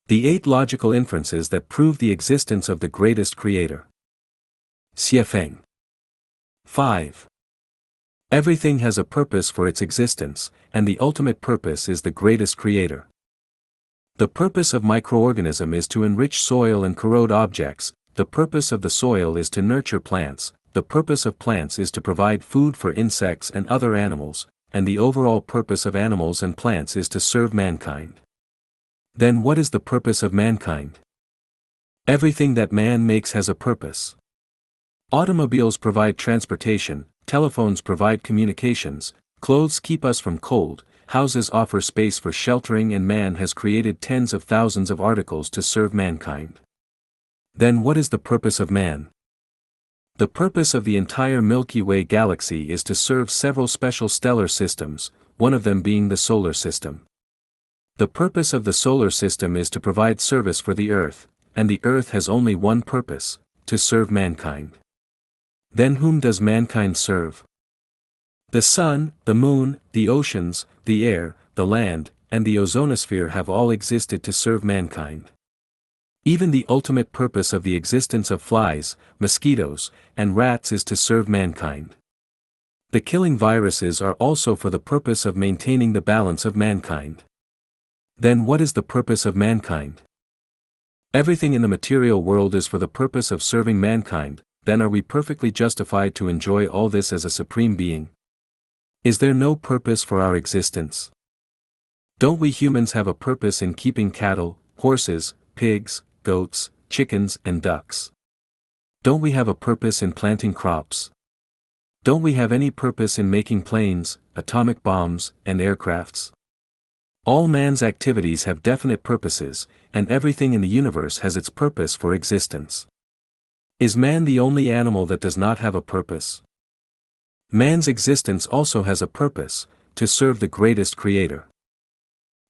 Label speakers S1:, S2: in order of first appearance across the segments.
S1: The 8 logical inferences that prove the existence of the greatest creator. Xiefeng. 5. Everything has a purpose for its existence, and the ultimate purpose is the greatest creator. The purpose of microorganism is to enrich soil and corrode objects, the purpose of the soil is to nurture plants, the purpose of plants is to provide food for insects and other animals, and the overall purpose of animals and plants is to serve mankind. Then what is the purpose of mankind? Everything that man makes has a purpose. Automobiles provide transportation, telephones provide communications, clothes keep us from cold, houses offer space for sheltering, and man has created tens of thousands of articles to serve mankind. Then what is the purpose of man? The purpose of the entire Milky Way galaxy is to serve several special stellar systems, one of them being the solar system. The purpose of the solar system is to provide service for the Earth, and the Earth has only one purpose, to serve mankind. Then whom does mankind serve? The sun, the moon, the oceans, the air, the land, and the ozonosphere have all existed to serve mankind. Even the ultimate purpose of the existence of flies, mosquitoes, and rats is to serve mankind. The killing viruses are also for the purpose of maintaining the balance of mankind. Then what is the purpose of mankind? Everything in the material world is for the purpose of serving mankind. Then are we perfectly justified to enjoy all this as a supreme being? Is there no purpose for our existence? Don't we humans have a purpose in keeping cattle, horses, pigs, goats, chickens, and ducks? Don't we have a purpose in planting crops? Don't we have any purpose in making planes, atomic bombs, and aircrafts? All man's activities have definite purposes, and everything in the universe has its purpose for existence. Is man the only animal that does not have a purpose? Man's existence also has a purpose, to serve the greatest creator.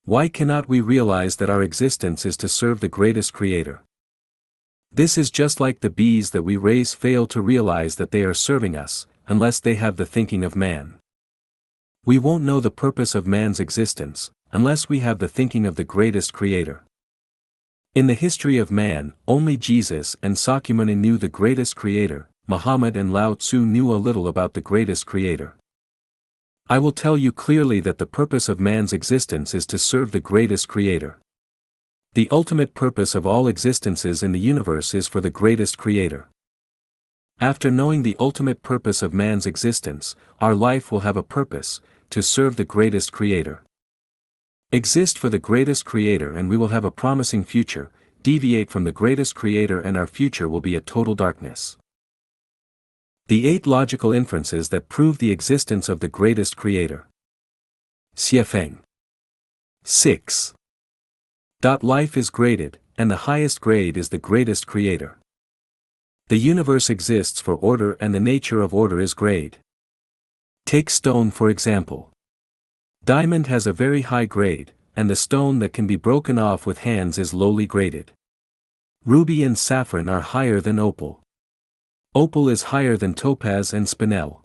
S1: Why cannot we realize that our existence is to serve the greatest creator? This is just like the bees that we raise fail to realize that they are serving us, unless they have the thinking of man. We won't know the purpose of man's existence, unless we have the thinking of the greatest creator. In the history of man, only Jesus and Sakyamuni knew the greatest creator. Muhammad and Lao Tzu knew a little about the greatest creator. I will tell you clearly that the purpose of man's existence is to serve the greatest creator. The ultimate purpose of all existences in the universe is for the greatest creator. After knowing the ultimate purpose of man's existence, our life will have a purpose, to serve the greatest creator. Exist for the greatest creator and we will have a promising future. Deviate from the greatest creator and our future will be a total darkness. The 8 logical inferences that prove the existence of the greatest creator. Xiefeng. 6. Life is graded, and the highest grade is the greatest creator. The universe exists for order and the nature of order is grade. Take stone for example. Diamond has a very high grade, and the stone that can be broken off with hands is lowly graded. Ruby and saffron are higher than opal. Opal is higher than topaz and spinel.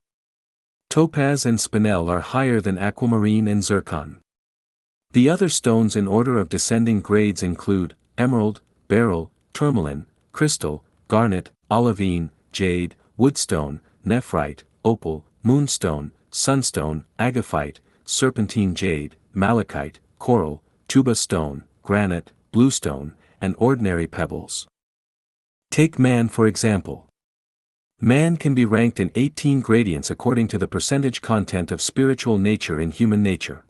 S1: Topaz and spinel are higher than aquamarine and zircon. The other stones in order of descending grades include emerald, beryl, tourmaline, crystal, garnet, olivine, jade, woodstone, nephrite, opal, moonstone, sunstone, agaphite, serpentine jade, malachite, coral, tuba stone, granite, bluestone, and ordinary pebbles. Take man for example. Man can be ranked in 18 gradients according to the percentage content of spiritual nature in human nature.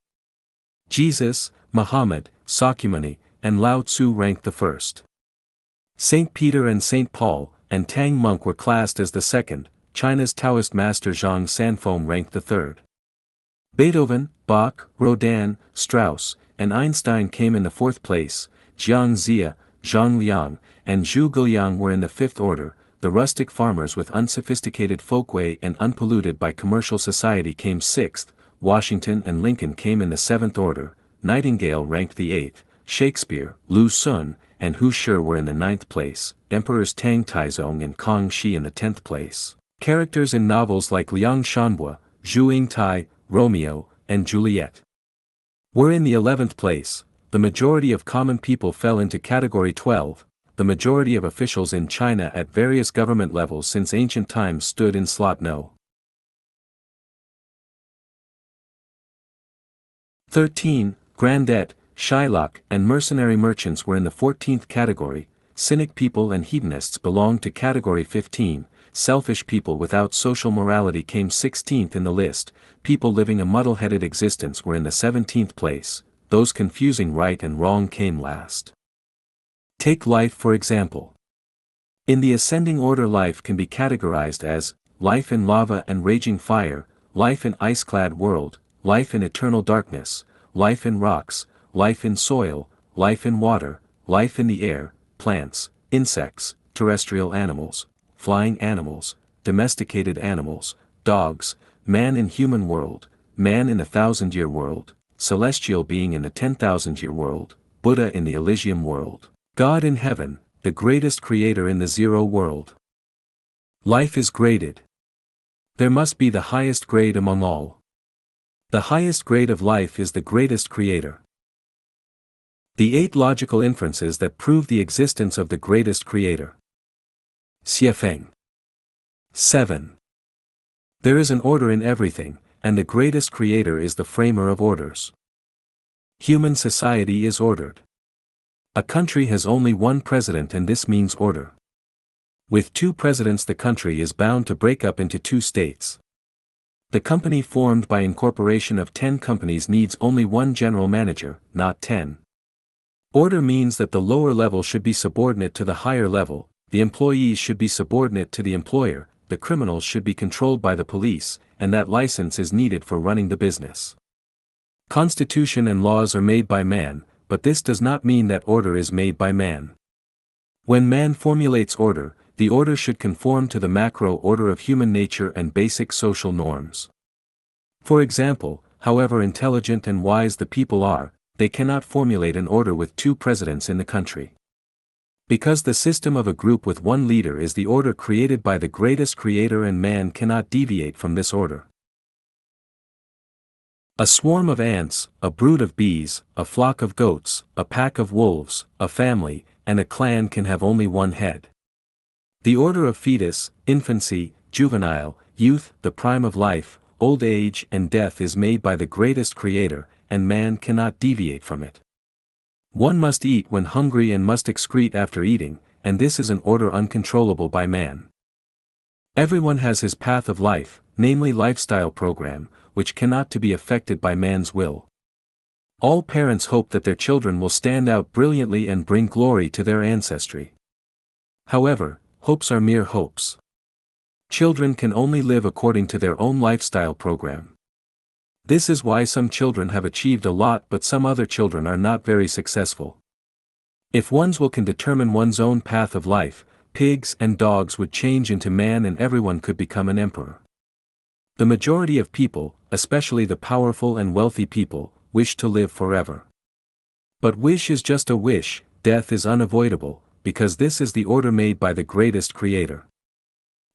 S1: Jesus, Muhammad, Sakyamuni, and Lao Tzu ranked the first. Saint Peter and Saint Paul, and Tang Monk were classed as the second. China's Taoist master Zhang Sanfeng ranked the third. Beethoven, Bach, Rodin, Strauss, and Einstein came in the fourth place. Jiang Zia, Zhang Liang, and Zhu Guiliang were in the fifth order. The rustic farmers with unsophisticated folkway and unpolluted by commercial society came sixth. Washington and Lincoln came in the seventh order. Nightingale ranked the eighth. Shakespeare, Lu Xun, and Hu Shi were in the ninth place. Emperors Tang Taizong and Kang Xi in the 10th place. Characters in novels like Liang Shanhua, Zhu Yingtai, Romeo, and Juliet were in the 11th place. the majority of common people fell into category 12, the majority of officials in China at various government levels since ancient times stood in slot no. 13. Grandet, Shylock, and mercenary merchants were in the 14th category, cynic people and hedonists belonged to category 15, selfish people without social morality came 16th in the list, people living a muddle-headed existence were in the 17th place, those confusing right and wrong came last. Take life for example. In the ascending order, life can be categorized as life in lava and raging fire, life in ice-clad world, life in eternal darkness, life in rocks, life in soil, life in water, life in the air, plants, insects, terrestrial animals, flying animals, domesticated animals, dogs, man in human world, man in the 1,000-year world, celestial being in the 10,000-year world, Buddha in the Elysium world, God in heaven, the greatest creator in the zero world. Life is graded. There must be the highest grade among all. The highest grade of life is the greatest creator. The 8 logical inferences that prove the existence of the greatest creator. Xiefeng. 7. There is an order in everything, and the greatest creator is the framer of orders. Human society is ordered. A country has only one president, and this means order. With 2 presidents, the country is bound to break up into 2 states. The company formed by incorporation of 10 companies needs only 1 general manager, not 10. Order means that the lower level should be subordinate to the higher level, the employees should be subordinate to the employer, the criminals should be controlled by the police, and that license is needed for running the business. Constitution and laws are made by man, but this does not mean that order is made by man. When man formulates order, the order should conform to the macro order of human nature and basic social norms. For example, however intelligent and wise the people are, they cannot formulate an order with 2 presidents in the country. Because the system of a group with 1 leader is the order created by the greatest creator, and man cannot deviate from this order. A swarm of ants, a brood of bees, a flock of goats, a pack of wolves, a family, and a clan can have only 1 head. The order of fetus, infancy, juvenile, youth, the prime of life, old age and death is made by the greatest creator, and man cannot deviate from it. One must eat when hungry and must excrete after eating, and this is an order uncontrollable by man. Everyone has his path of life, namely lifestyle program, which cannot to be affected by man's will. All parents hope that their children will stand out brilliantly and bring glory to their ancestry. However, hopes are mere hopes. Children can only live according to their own lifestyle program. This is why some children have achieved a lot but some other children are not very successful. If one's will can determine one's own path of life, pigs and dogs would change into man and everyone could become an emperor. The majority of people, especially the powerful and wealthy people, wish to live forever. But wish is just a wish, death is unavoidable, because this is the order made by the greatest creator.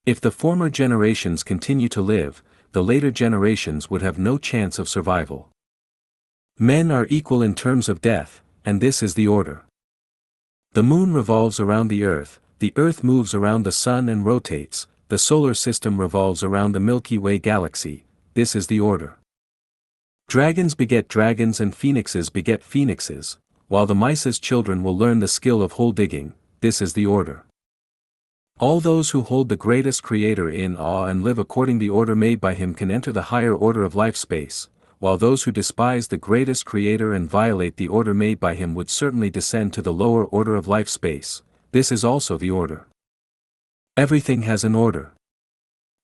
S1: If the former generations continue to live, the later generations would have no chance of survival. Men are equal in terms of death, and this is the order. The moon revolves around the earth moves around the sun and rotates, the solar system revolves around the Milky Way galaxy, this is the order. Dragons beget dragons and phoenixes beget phoenixes, while the mice's children will learn the skill of hole digging, this is the order. All those who hold the greatest creator in awe and live according the order made by him can enter the higher order of life space, while those who despise the greatest creator and violate the order made by him would certainly descend to the lower order of life space, this is also the order. Everything has an order.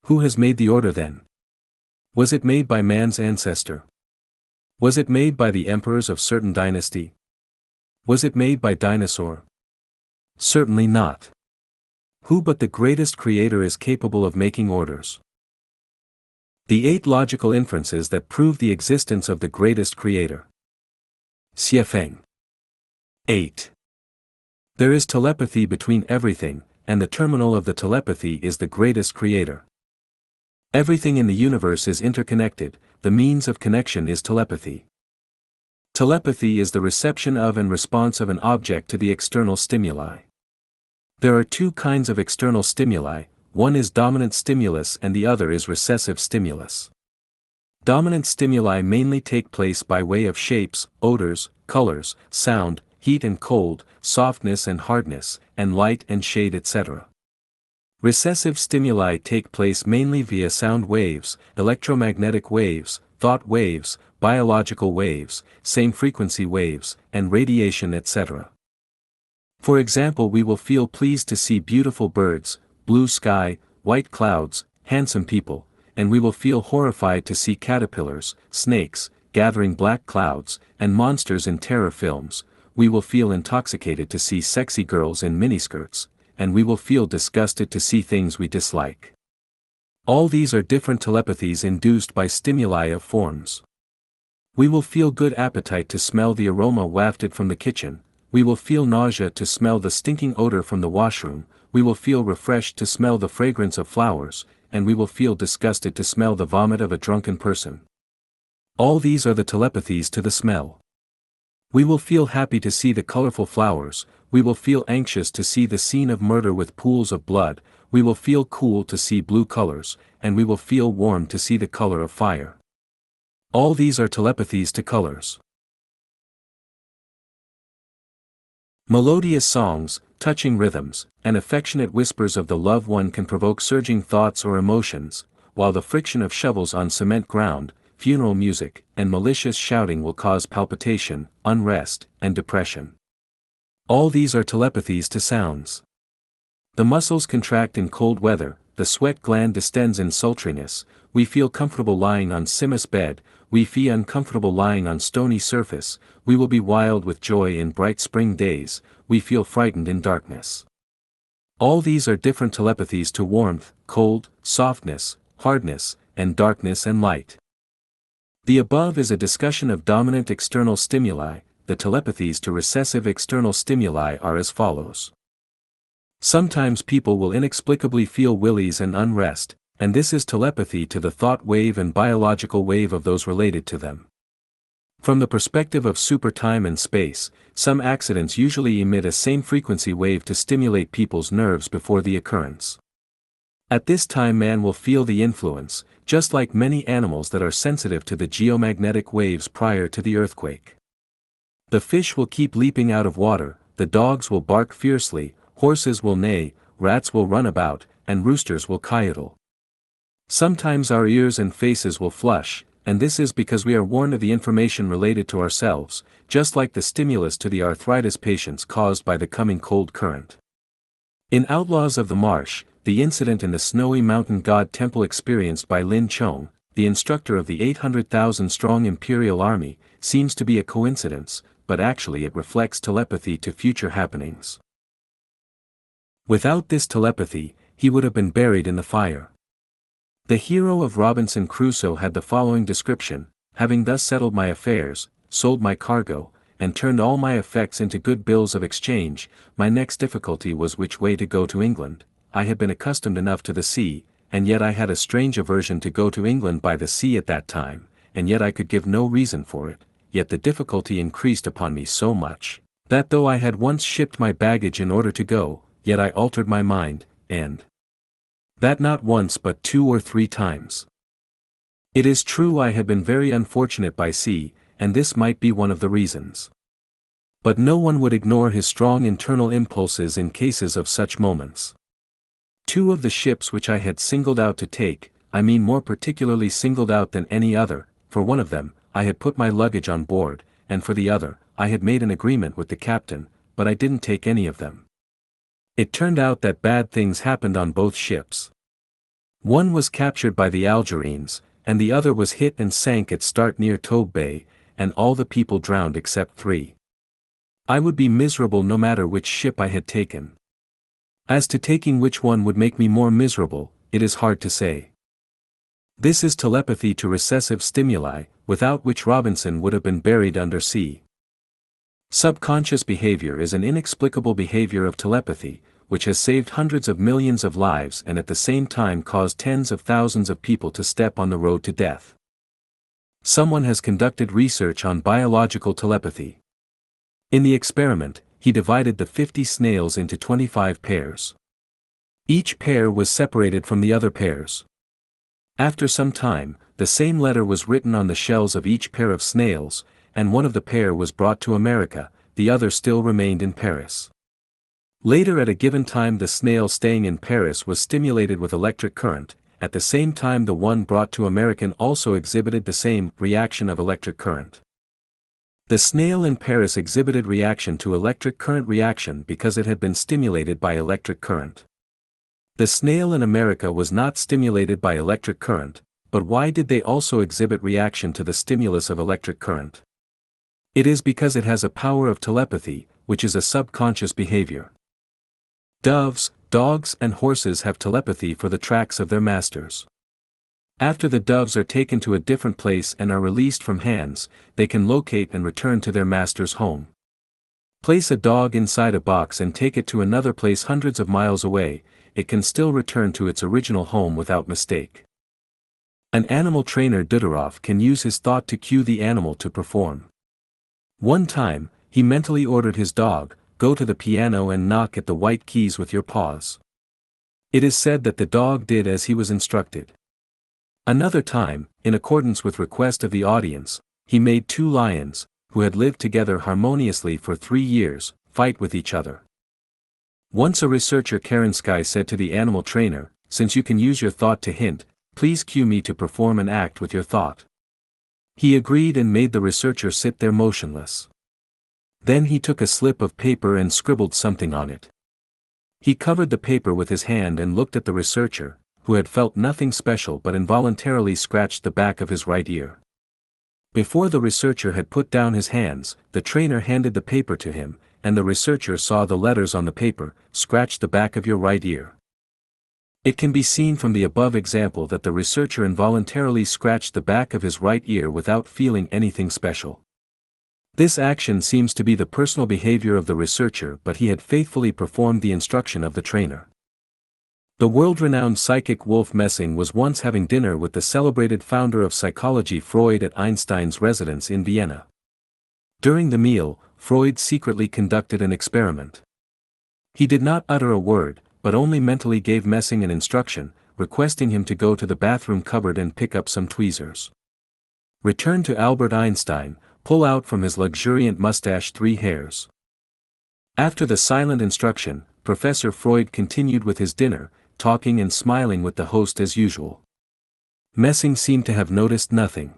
S1: Who has made the order then? Was it made by man's ancestor? Was it made by the emperors of certain dynasty? Was it made by dinosaur? Certainly not. Who but the greatest creator is capable of making orders? The 8 logical inferences that prove the existence of the greatest creator. Xiefeng. 8. There is telepathy between everything, and the terminal of the telepathy is the greatest creator. Everything in the universe is interconnected, the means of connection is telepathy. Telepathy is the reception of and response of an object to the external stimuli. There are two kinds of external stimuli, one is dominant stimulus and the other is recessive stimulus. Dominant stimuli mainly take place by way of shapes, odors, colors, sound, heat and cold, softness and hardness, and light and shade etc. Recessive stimuli take place mainly via sound waves, electromagnetic waves, thought waves, biological waves, same frequency waves, and radiation etc. For example, we will feel pleased to see beautiful birds, blue sky, white clouds, handsome people, and we will feel horrified to see caterpillars, snakes, gathering black clouds, and monsters in terror films. We will feel intoxicated to see sexy girls in miniskirts, and we will feel disgusted to see things we dislike. All these are different telepathies induced by stimuli of forms. We will feel good appetite to smell the aroma wafted from the kitchen, we will feel nausea to smell the stinking odor from the washroom, we will feel refreshed to smell the fragrance of flowers, and we will feel disgusted to smell the vomit of a drunken person. All these are the telepathies to the smell. We will feel happy to see the colorful flowers, we will feel anxious to see the scene of murder with pools of blood, we will feel cool to see blue colors, and we will feel warm to see the color of fire. All these are telepathies to colors. Melodious songs, touching rhythms, and affectionate whispers of the loved one can provoke surging thoughts or emotions, while the friction of shovels on cement ground, funeral music, and malicious shouting will cause palpitation, unrest, and depression. All these are telepathies to sounds. The muscles contract in cold weather, the sweat gland distends in sultriness, we feel comfortable lying on Simus bed, we feel uncomfortable lying on stony surface, we will be wild with joy in bright spring days, we feel frightened in darkness. All these are different telepathies to warmth, cold, softness, hardness, and darkness and light. The above is a discussion of dominant external stimuli. The telepathies to recessive external stimuli are as follows. Sometimes people will inexplicably feel willies and unrest, and this is telepathy to the thought wave and biological wave of those related to them. From the perspective of super time and space, some accidents usually emit a same frequency wave to stimulate people's nerves before the occurrence. At this time man will feel the influence, just like many animals that are sensitive to the geomagnetic waves prior to the earthquake. The fish will keep leaping out of water, the dogs will bark fiercely, horses will neigh, rats will run about, and roosters will coyote. Sometimes our ears and faces will flush, and this is because we are warned of the information related to ourselves, just like the stimulus to the arthritis patients caused by the coming cold current. In Outlaws of the Marsh, the incident in the snowy mountain god temple experienced by Lin Chong, the instructor of the 800,000-strong Imperial Army, seems to be a coincidence, but actually it reflects telepathy to future happenings. Without this telepathy, he would have been buried in the fire. The hero of Robinson Crusoe had the following description: having thus settled my affairs, sold my cargo, and turned all my effects into good bills of exchange, my next difficulty was which way to go to England. I had been accustomed enough to the sea, and yet I had a strange aversion to go to England by the sea at that time, and yet I could give no reason for it, yet the difficulty increased upon me so much, that though I had once shipped my baggage in order to go, yet I altered my mind, and that not once but 2 or 3 times. It is true I had been very unfortunate by sea, and this might be one of the reasons. But no one would ignore his strong internal impulses in cases of such moments. 2 of the ships which I had singled out to take, I mean more particularly singled out than any other, for one of them, I had put my luggage on board, and for the other, I had made an agreement with the captain, but I didn't take any of them. It turned out that bad things happened on both ships. One was captured by the Algerines, and the other was hit and sank at start near Tobe Bay, and all the people drowned except 3. I would be miserable no matter which ship I had taken. As to taking which one would make me more miserable, it is hard to say. This is telepathy to recessive stimuli, without which Robinson would have been buried under sea. Subconscious behavior is an inexplicable behavior of telepathy, which has saved hundreds of millions of lives and at the same time caused tens of thousands of people to step on the road to death. Someone has conducted research on biological telepathy. In the experiment, he divided the 50 snails into 25 pairs. Each pair was separated from the other pairs. After some time, the same letter was written on the shells of each pair of snails, and one of the pair was brought to America, the other still remained in Paris. Later at a given time the snail staying in Paris was stimulated with electric current, at the same time the one brought to American also exhibited the same reaction of electric current. The snail in Paris exhibited reaction to electric current reaction because it had been stimulated by electric current. The snail in America was not stimulated by electric current, but why did they also exhibit reaction to the stimulus of electric current? It is because it has a power of telepathy, which is a subconscious behavior. Doves, dogs and horses have telepathy for the tracks of their masters. After the doves are taken to a different place and are released from hands, they can locate and return to their master's home. Place a dog inside a box and take it to another place hundreds of miles away, it can still return to its original home without mistake. An animal trainer Creator5 can use his thought to cue the animal to perform. One time, he mentally ordered his dog, "Go to the piano and knock at the white keys with your paws." It is said that the dog did as he was instructed. Another time, in accordance with request of the audience, he made two lions, who had lived together harmoniously for 3 years, fight with each other. Once a researcher Creator5 said to the animal trainer, "Since you can use your thought to hint, please cue me to perform an act with your thought." He agreed and made the researcher sit there motionless. Then he took a slip of paper and scribbled something on it. He covered the paper with his hand and looked at the researcher, who had felt nothing special but involuntarily scratched the back of his right ear. Before the researcher had put down his hands, the trainer handed the paper to him, and the researcher saw the letters on the paper, "Scratch the back of your right ear." It can be seen from the above example that the researcher involuntarily scratched the back of his right ear without feeling anything special. This action seems to be the personal behavior of the researcher, but he had faithfully performed the instruction of the trainer. The world-renowned psychic Wolf Messing was once having dinner with the celebrated founder of psychology Freud at Einstein's residence in Vienna. During the meal, Freud secretly conducted an experiment. He did not utter a word, but only mentally gave Messing an instruction, requesting him to go to the bathroom cupboard and pick up some tweezers. Return to Albert Einstein, pull out from his luxuriant mustache 3 hairs. After the silent instruction, Professor Freud continued with his dinner, talking and smiling with the host as usual. Messing seemed to have noticed nothing.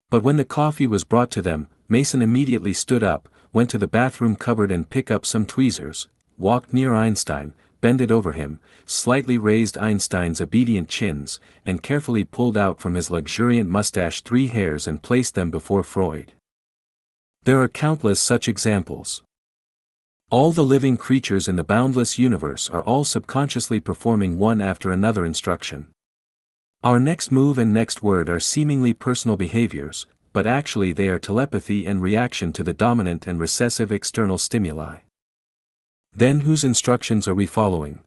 S1: But when the coffee was brought to them, Mason immediately stood up, went to the bathroom cupboard and picked up some tweezers, walked near Einstein, bended over him, slightly raised Einstein's obedient chins, and carefully pulled out from his luxuriant mustache 3 hairs and placed them before Freud. There are countless such examples. All the living creatures in the boundless universe are all subconsciously performing one after another instruction. Our next move and next word are seemingly personal behaviors, but actually they are telepathy and reaction to the dominant and recessive external stimuli. Then whose instructions are we following?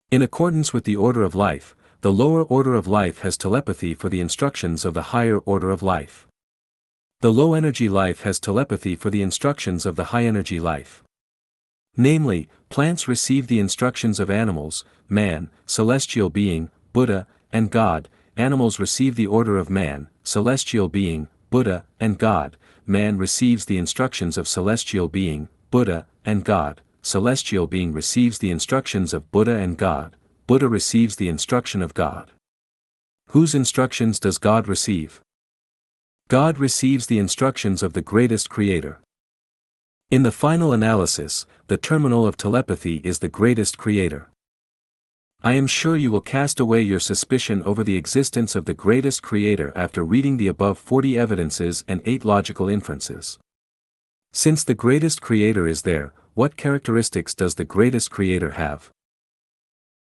S1: In accordance with the order of life, the lower order of life has telepathy for the instructions of the higher order of life. The low-energy life has telepathy for the instructions of the high-energy life. Namely, plants receive the instructions of animals, man, celestial being, Buddha, and God. Animals receive the order of man, celestial being, Buddha, and God. Man receives the instructions of celestial being, Buddha, and God. Celestial being receives the instructions of Buddha and God. Buddha receives the instruction of God. Whose instructions does God receive? God receives the instructions of the greatest creator. In the final analysis, the terminal of telepathy is the greatest creator. I am sure you will cast away your suspicion over the existence of the greatest creator after reading the above 40 evidences and 8 logical inferences. Since the greatest creator is there, what characteristics does the greatest creator have?